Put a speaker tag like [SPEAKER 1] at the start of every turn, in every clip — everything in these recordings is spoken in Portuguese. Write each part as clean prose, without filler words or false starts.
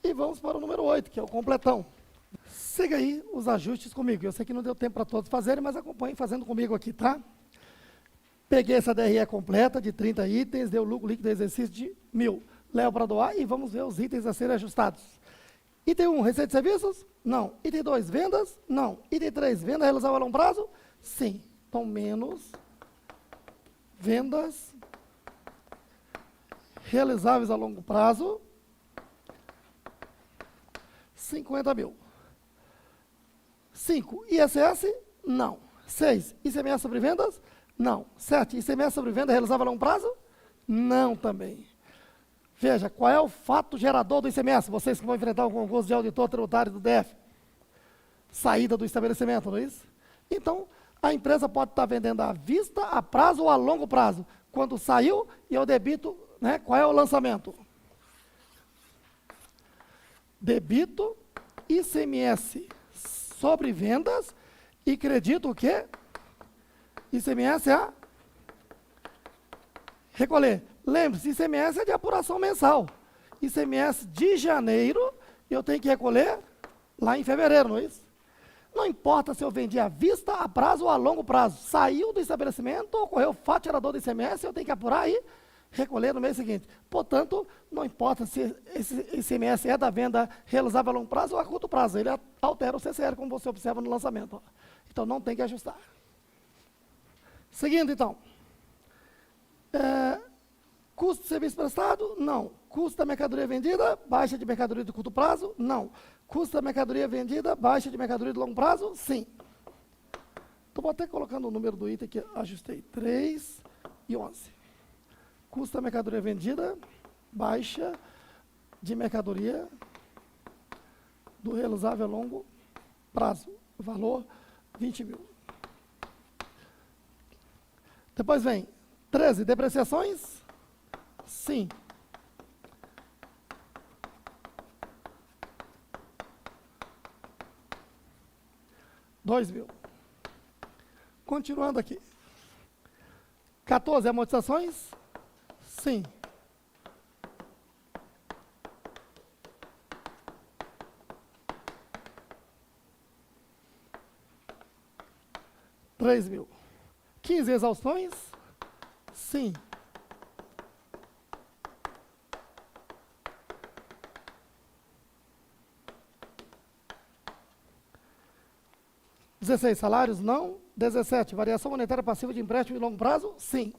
[SPEAKER 1] E vamos para o número 8, que é o completão. Siga aí os ajustes comigo. Eu sei que não deu tempo para todos fazerem, mas acompanhem fazendo comigo aqui, tá? Peguei essa DRE completa de 30 itens, deu lucro líquido do exercício de 1.000. Levo para doar e vamos ver os itens a serem ajustados. Item 1, receita de serviços? Não. Item 2, vendas? Não. Item 3, venda realizável a longo prazo? Sim. Então, menos vendas realizáveis a longo prazo, 50.000. 5, ISS? Não. 6, ICMS sobre vendas? Não. 7, ICMS sobre venda realizável a longo prazo? Não também. Veja, qual é o fato gerador do ICMS? Vocês que vão enfrentar o concurso de auditor tributário do DF. Saída do estabelecimento, não é isso? Então, a empresa pode estar vendendo à vista, a prazo ou a longo prazo. Quando saiu, e eu debito, né? Qual é o lançamento? Debito ICMS sobre vendas e credito o quê? ICMS a recolher. Lembre-se, ICMS é de apuração mensal. ICMS de janeiro, eu tenho que recolher lá em fevereiro, não é isso? Não importa se eu vendi à vista, a prazo ou a longo prazo. Saiu do estabelecimento, ocorreu o fato gerador do ICMS, eu tenho que apurar e recolher no mês seguinte. Portanto, não importa se esse ICMS é da venda realizável a longo prazo ou a curto prazo. Ele altera o CCR, como você observa no lançamento. Então, não tem que ajustar. Seguindo, então. Custo de serviço prestado? Não. Custo da mercadoria vendida? Baixa de mercadoria de curto prazo? Não. Custo da mercadoria vendida? Baixa de mercadoria de longo prazo? Sim. Então, vou até colocando o número do item que ajustei. 3 e 11. Custo da mercadoria vendida? Baixa de mercadoria do realizável a longo prazo. Valor 20.000. Depois vem 13, depreciações? Sim. R$2.000. Continuando aqui. 14, amortizações? Sim. R$3.000. 15, exaustões? Sim. R$16, salários? Não. 17, variação monetária passiva de empréstimo de longo prazo? Sim.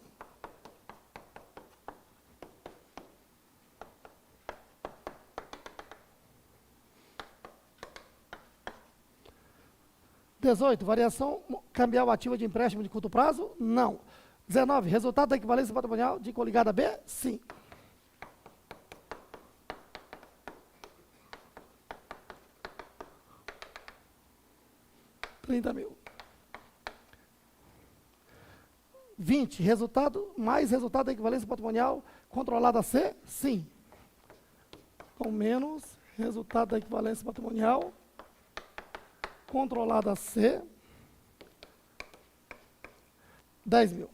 [SPEAKER 1] R$18, variação cambial ativa de empréstimo de curto prazo? Não. 19, resultado da equivalência patrimonial de coligada B? Sim. R$30.000. 20, resultado, mais resultado da equivalência patrimonial controlada C? Sim. Com menos resultado da equivalência patrimonial controlada C, 10.000.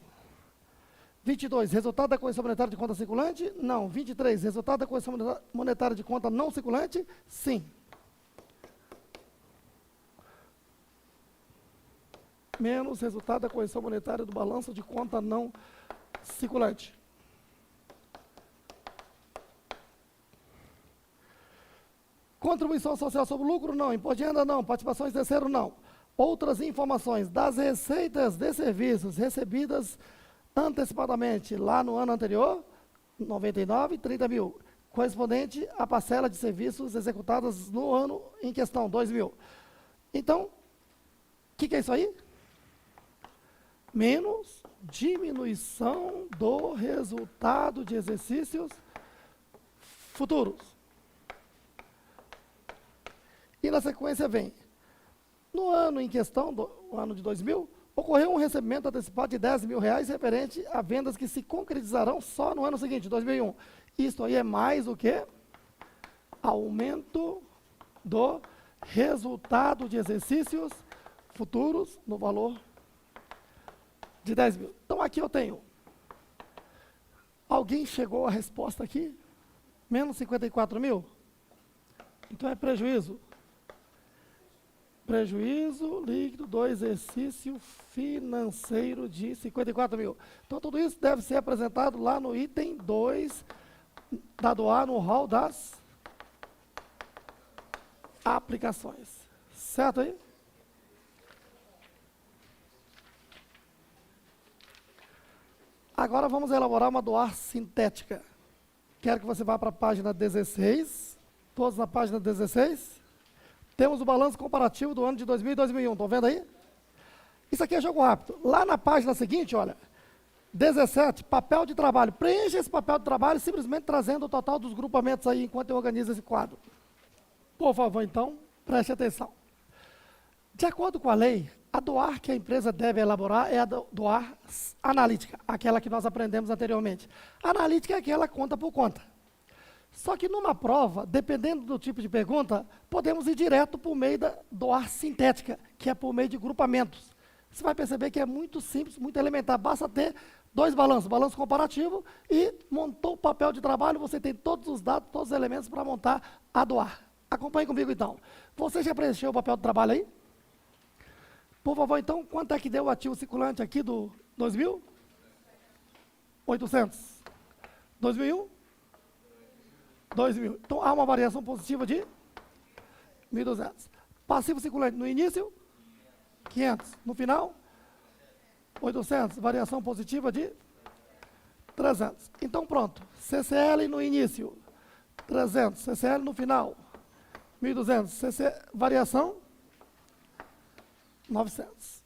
[SPEAKER 1] 22, resultado da correção monetária de conta circulante? Não. 23, resultado da correção monetária de conta não circulante? Sim. Menos resultado da correção monetária do balanço de conta não circulante. Contribuição social sobre o lucro? Não. Imposto de renda? Não. Participações de terceiro? Não. Outras informações das receitas de serviços recebidas antecipadamente lá no ano anterior, 99, 30.000. Correspondente à parcela de serviços executados no ano em questão, 2.000. Então, o que é isso aí? Menos diminuição do resultado de exercícios futuros. E na sequência vem, no ano em questão, o ano de 2000, ocorreu um recebimento antecipado de R$10.000 referente a vendas que se concretizarão só no ano seguinte, 2001. Isto aí é mais o que? Aumento do resultado de exercícios futuros no valor de 10.000. Então, aqui eu tenho. Alguém chegou à resposta aqui? Menos 54.000? Então é prejuízo. Prejuízo líquido do exercício financeiro de 54 mil. Então tudo isso deve ser apresentado lá no item 2, dado A no rol das aplicações. Certo aí? Agora vamos elaborar uma DOAR sintética. Quero que você vá para a página 16. Todos na página 16. Temos o balanço comparativo do ano de 2000 e 2001. Estão vendo aí? Isso aqui é jogo rápido. Lá na página seguinte, olha, 17, papel de trabalho. Preencha esse papel de trabalho simplesmente trazendo o total dos grupamentos aí enquanto eu organizo esse quadro. Por favor, então, preste atenção. De acordo com a lei, a DOAR que a empresa deve elaborar é a DOAR analítica, aquela que nós aprendemos anteriormente. A analítica é aquela conta por conta. Só que numa prova, dependendo do tipo de pergunta, podemos ir direto por meio da DOAR sintética, que é por meio de grupamentos. Você vai perceber que é muito simples, muito elementar. Basta ter dois balanços, balanço comparativo e montou o papel de trabalho, você tem todos os dados, todos os elementos para montar a DOAR. Acompanhe comigo então. Você já preencheu o papel de trabalho aí? Por favor, então, quanto é que deu o ativo circulante aqui do 2000? 800. 2001? 2000. Então, há uma variação positiva de 1.200. Passivo circulante no início? 500. No final? 800. Variação positiva de 300. Então, pronto. CCL no início, 300. CCL no final, 1.200. Variação? 900.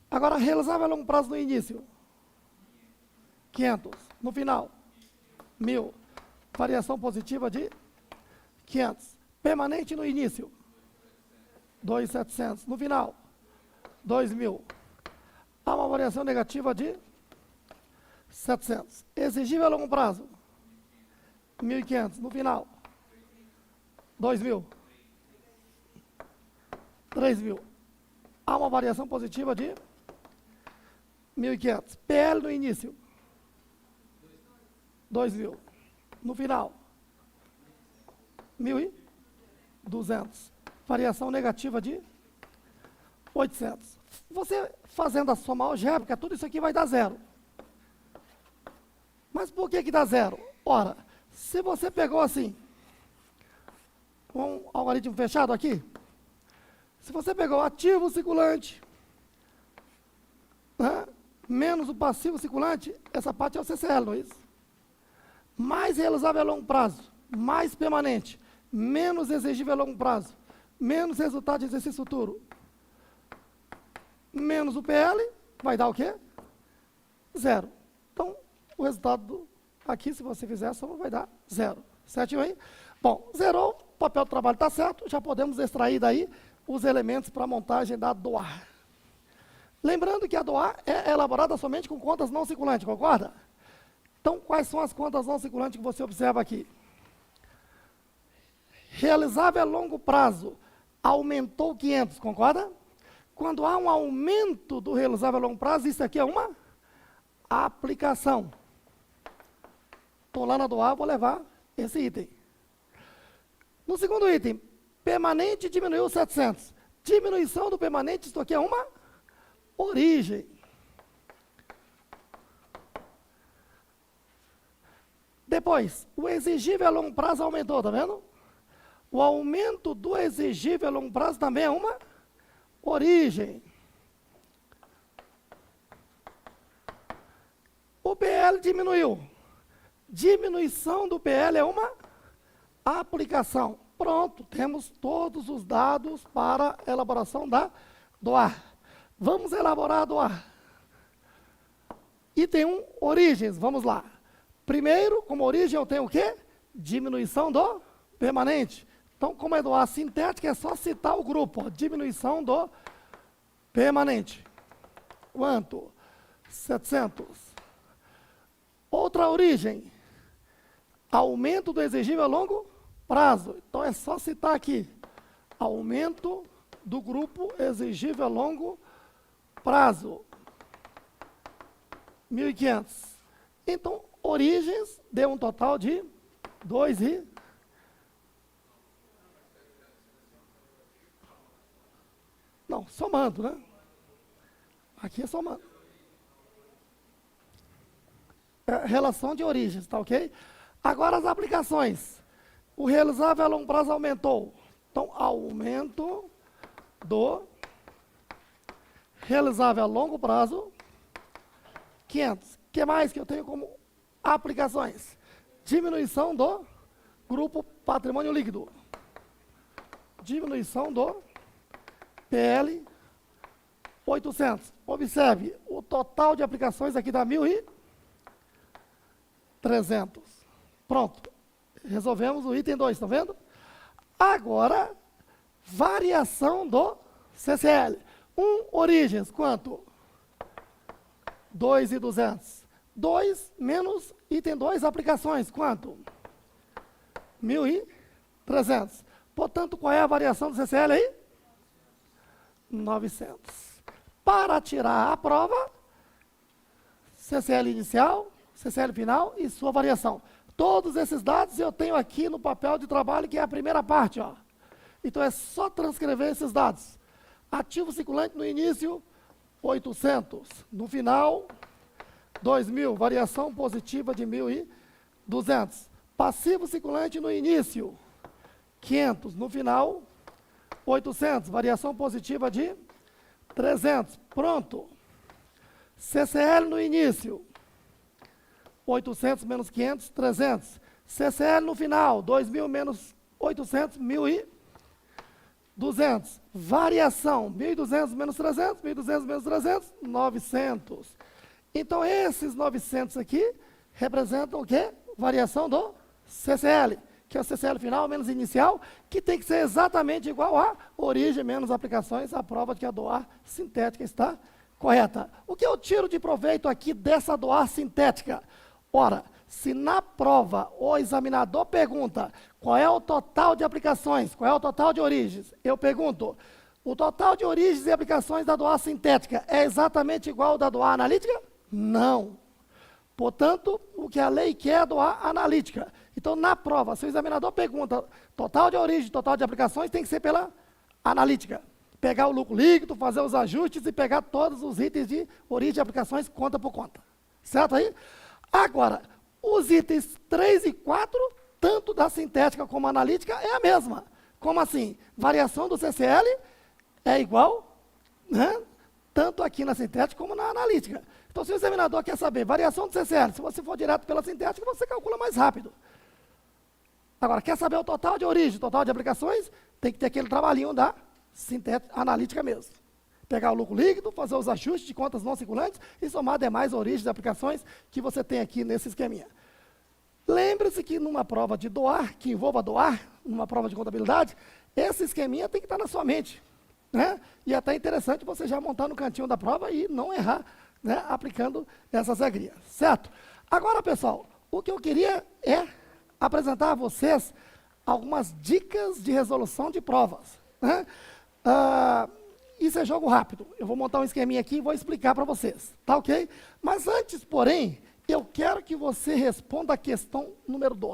[SPEAKER 1] Agora, realizável a longo prazo no início, 500. No final, 1.000. Variação positiva de 500. Permanente no início, 2.700. No final, 2.000. Há uma variação negativa de 700. Exigível a longo prazo, 1.500. No final, 2.000. 3.000. Há uma variação positiva de 1.500. PL no início, 2.000. No final, 1.200. Variação negativa de 800. Você fazendo a soma algébrica, tudo isso aqui vai dar zero. Mas por que dá zero? Ora, se você pegou assim, um algoritmo fechado aqui, se você pegou o ativo circulante, né, menos o passivo circulante, essa parte é o CCL, não é isso? Mais realizável a longo prazo, mais permanente, menos exigível a longo prazo, menos resultado de exercício futuro, menos o PL, vai dar o quê? Zero. Então, o resultado aqui, se você fizer a soma, vai dar zero. Certinho aí? Bom, zerou, o papel do trabalho está certo, já podemos extrair daí os elementos para a montagem da DOAR. Lembrando que a DOAR é elaborada somente com contas não circulantes, concorda? Então, quais são as contas não circulantes que você observa aqui? Realizável a longo prazo, aumentou 500, concorda? Quando há um aumento do realizável a longo prazo, isso aqui é uma aplicação. Estou lá na DOAR, vou levar esse item. No segundo item, permanente diminuiu 700. Diminuição do permanente, isso aqui é uma origem. Depois, o exigível a longo prazo aumentou, tá vendo? O aumento do exigível a longo prazo também é uma origem. O PL diminuiu. Diminuição do PL é uma aplicação. Pronto, temos todos os dados para a elaboração da DOAR. Vamos elaborar a DOAR. Item 1, origens, vamos lá. Primeiro, como origem, eu tenho o quê? Diminuição do permanente. Então, como é DOAR sintética, é só citar o grupo. Ó, diminuição do permanente. Quanto? 700. Outra origem. Aumento do exigível a longo prazo. Então, é só citar aqui. Aumento do grupo exigível a longo prazo. 1.500. Então, origens deu um total de 2.900. somando, né? Aqui é somando. Relação de origens, tá ok? Agora as aplicações. O realizável a longo prazo aumentou. Então, aumento do realizável a longo prazo, 500. O que mais que eu tenho como aplicações? Diminuição do grupo patrimônio líquido. Diminuição do PL 800. Observe, o total de aplicações aqui dá 1.300. Pronto. Resolvemos o item 2, tá vendo? Agora, variação do CCL. Origens, quanto? 2.200. 2 menos item 2, aplicações, quanto? 1.300. Portanto, qual é a variação do CCL aí? 900. Para tirar a prova, CCL inicial, CCL final e sua variação. Todos esses dados eu tenho aqui no papel de trabalho, que é a primeira parte, ó. Então é só transcrever esses dados. Ativo circulante no início, 800. No final, 2.000. Variação positiva de 1.200. Passivo circulante no início, 500. No final, 800. Variação positiva de 300. Pronto. CCL no início, 800 menos 500, 300. CCL no final, 2.000 menos 800, 1.200. Variação, 1.200 menos 300, 1.200 menos 300, 900. Então, esses 900 aqui representam o quê? Variação do CCL, que é o CCL final menos inicial, que tem que ser exatamente igual a origem menos aplicações, a prova de que a DOAR sintética está correta. O que eu tiro de proveito aqui dessa DOAR sintética? Ora, se na prova o examinador pergunta qual é o total de aplicações, qual é o total de origens, eu pergunto, o total de origens e aplicações da DOAR sintética é exatamente igual ao da DOAR analítica? Não. Portanto, o que a lei quer é a DOAR analítica. Então, na prova, se o examinador pergunta total de origem, total de aplicações, tem que ser pela analítica. Pegar o lucro líquido, fazer os ajustes e pegar todos os itens de origem e aplicações conta por conta. Certo aí? Agora, os itens 3 e 4, tanto da sintética como analítica, é a mesma. Como assim? Variação do CCL é igual, né? Tanto aqui na sintética como na analítica. Então, se o examinador quer saber variação do CCL, se você for direto pela sintética, você calcula mais rápido. Agora, quer saber o total de origem, total de aplicações, tem que ter aquele trabalhinho da sintética analítica mesmo. Pegar o lucro líquido, fazer os ajustes de contas não circulantes e somar demais origens e aplicações que você tem aqui nesse esqueminha. Lembre-se que numa prova de DOAR, que envolva DOAR, numa prova de contabilidade, esse esqueminha tem que estar na sua mente, né? E é até interessante você já montar no cantinho da prova e não errar, né, aplicando essas regrinhas, certo? Agora, pessoal, o que eu queria é apresentar a vocês algumas dicas de resolução de provas, né? Isso é jogo rápido. Eu vou montar um esqueminha aqui e vou explicar para vocês, tá ok? Mas antes, porém, eu quero que você responda a questão número 12.